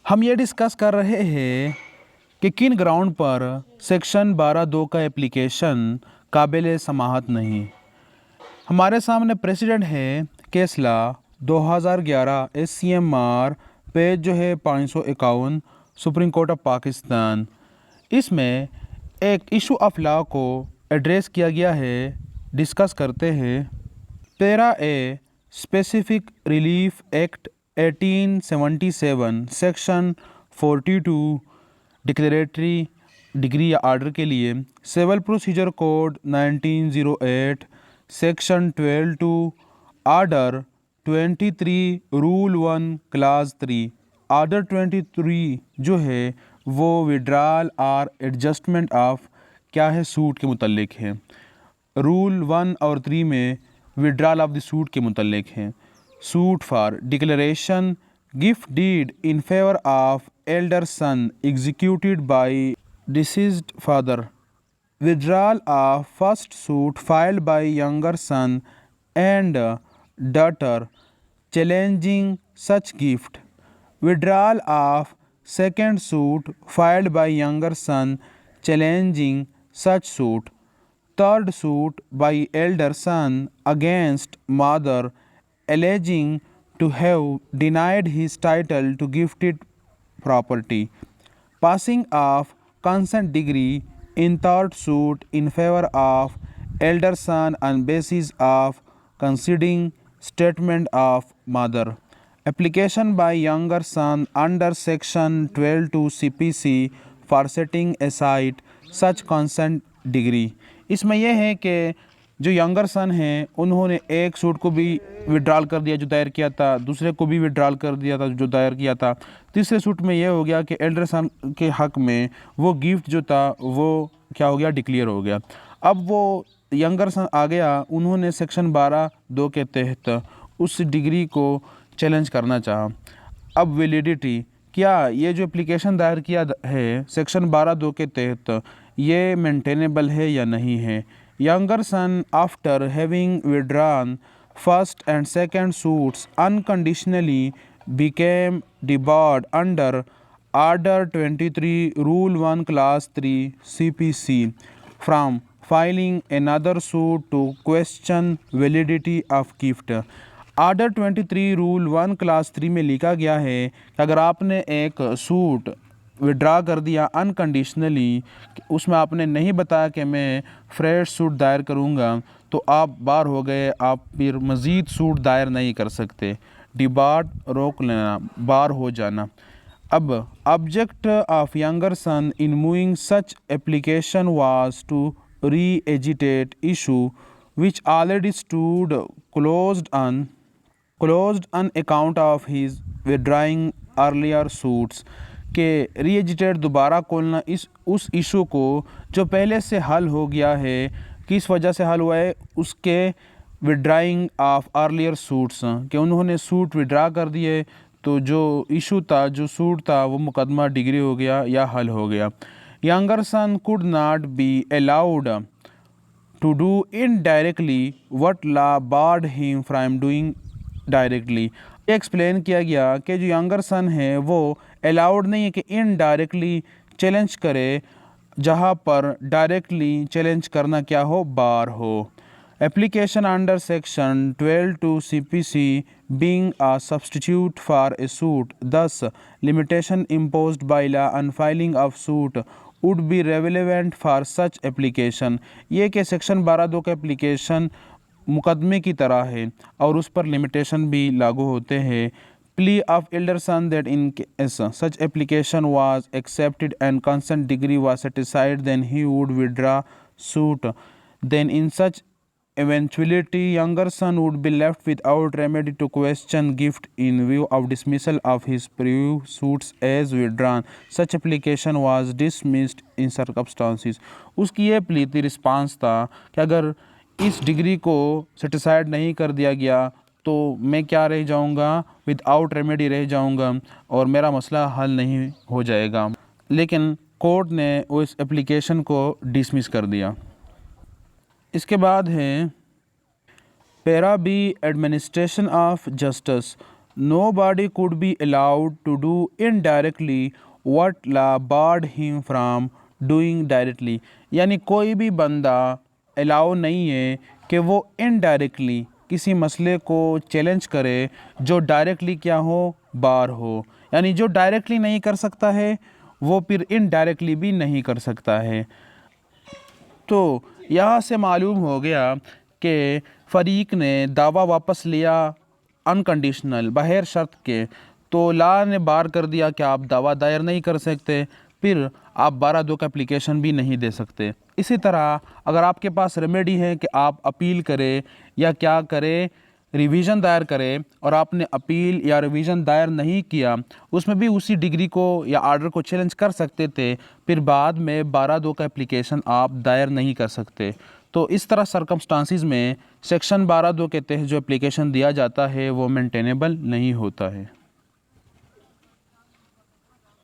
हम ये डिस्कस कर रहे हैं कि किन ग्राउंड पर सेक्शन 12(2) का एप्लीकेशन काबिल समाअत नहीं। हमारे सामने प्रेसिडेंट है केस लॉ 2011 SCMR पेज जो है 551 सुप्रीम कोर्ट ऑफ पाकिस्तान। इसमें एक इशू ऑफ लॉ को एड्रेस किया गया है। डिस्कस करते हैं। Para A specific relief act 1877 section 42 declaratory decree या आर्डर के लिए civil procedure code 1908 section 12 two order 23 rule 1 clause 3 order 23 जो है वो विड्रॉल और एडजस्टमेंट ऑफ क्या है सूट के मुतल्लिक है। रूल 1 और 3 में विड्रॉल ऑफ द सूट के मुतल्लिक हैं। Suit for declaration gift deed in favour of elder son executed by deceased father, withdrawal of first suit filed by younger son and daughter challenging such gift, withdrawal of second suit filed by younger son challenging such suit, third suit by elder son against mother alleging to have denied his title to gifted property, passing of consent degree in third suit in favor of elder son on basis of conceding statement of mother, application by younger son under section 12 to CPC for setting aside such consent degree। इसमें यह है कि जो younger सन हैं उन्होंने एक suit को भी विड्रॉल कर दिया जो दायर किया था, दूसरे को भी विड्रॉल कर दिया था जो दायर किया था। तीसरे सूट में यह हो गया कि एल्डर सन के हक़ में वो गिफ्ट जो था वो क्या हो गया, डिक्लेयर हो गया। अब वो यंगर सन आ गया, उन्होंने सेक्शन 12(2) के तहत उस डिग्री को चैलेंज करना चाहा। अब वैलिडिटी क्या ये जो एप्लीकेशन दायर किया है सेक्शन 12(2) के तहत ये मेंटेनेबल है या नहीं है। Younger son, after having withdrawn first and second suits unconditionally, became debarred under Order 23 Rule 1 Class 3 CPC from filing another suit to question validity of gift। Order 23 Rule 1 Class 3 में लिखा गया है कि अगर आपने एक सूट विड्रा कर दिया अनकंडीशनली, उसमें आपने नहीं बताया कि मैं फ्रेश सूट दायर करूंगा, तो आप बार हो गए, आप फिर मज़ीद सूट दायर नहीं कर सकते। डिबार्ड रोक लेना, बार हो जाना। अब object of younger son in moving such application was to re agitate issue which already stood closed on account of his withdrawing earlier suits के री एजिटेट दोबारा खोलना उस इशू को जो पहले से हल हो गया है। किस वजह से हल हुआ है, उसके विड्राइंग ऑफ अर्लियर सूट्स कि उन्होंने सूट विड्रा कर दिए, तो जो इशू था, जो सूट था, वो मुकदमा डिग्री हो गया या हल हो गया। Younger son could not be allowed to do indirectly what law barred him from doing directly. Explain किया गया कि जो यंगर सन है वो अलाउड नहीं है कि इनडायरेक्टली चैलेंज करे जहाँ पर डायरेक्टली चैलेंज करना क्या हो, बार हो। Application under section 12 two CPC being a substitute for a suit, thus limitation imposed by law on filing of suit would be relevant for such application। ये कि section 12(2) का एप्लीकेशन मुकदमे की तरह है और उस पर लिमिटेशन भी लागू होते हैं। Plea of elder son that in case such application was accepted and consent degree was satisfied, then he would withdraw suit. Then in such eventuality, younger son would be left without remedy to question gift in view of dismissal of his previous suits as withdrawn. Such application was dismissed in circumstances। उसकी ये plea थी, response था कि अगर इस degree को cetacide नहीं कर दिया गया तो मैं क्या रह जाऊंगा, विदाउट रेमेडी रह जाऊंगा और मेरा मसला हल नहीं हो जाएगा। लेकिन कोर्ट ने उस एप्लीकेशन को डिसमिस कर दिया। इसके बाद है para B administration of justice nobody could be allowed to do indirectly what law barred him from doing directly। यानी कोई भी बंदा अलाउ नहीं है कि वो इनडायरेक्टली किसी मसले को चैलेंज करे जो डायरेक्टली क्या हो, बार हो। यानी जो डायरेक्टली नहीं कर सकता है वो फिर इनडायरेक्टली भी नहीं कर सकता है। तो यहाँ से मालूम हो गया कि फ़रीक ने दावा वापस लिया अनकंडीशनल, बग़ैर शर्त के। तो ला ने बार कर दिया कि आप दावा दायर नहीं कर सकते, फिर आप 12(2) का एप्लीकेशन भी नहीं दे सकते। इसी तरह अगर आपके पास रेमेडी है कि आप अपील करें या क्या करें, रिवीजन दायर करें, और आपने अपील या रिवीजन दायर नहीं किया, उसमें भी उसी डिग्री को या आर्डर को चैलेंज कर सकते थे, फिर बाद में 12(2) का एप्लीकेशन आप दायर नहीं कर सकते। तो इस तरह सरकमस्टांसिस में सेक्शन 12(2) के तहत जो एप्लीकेशन दिया जाता है वो मेंटेनेबल नहीं होता है।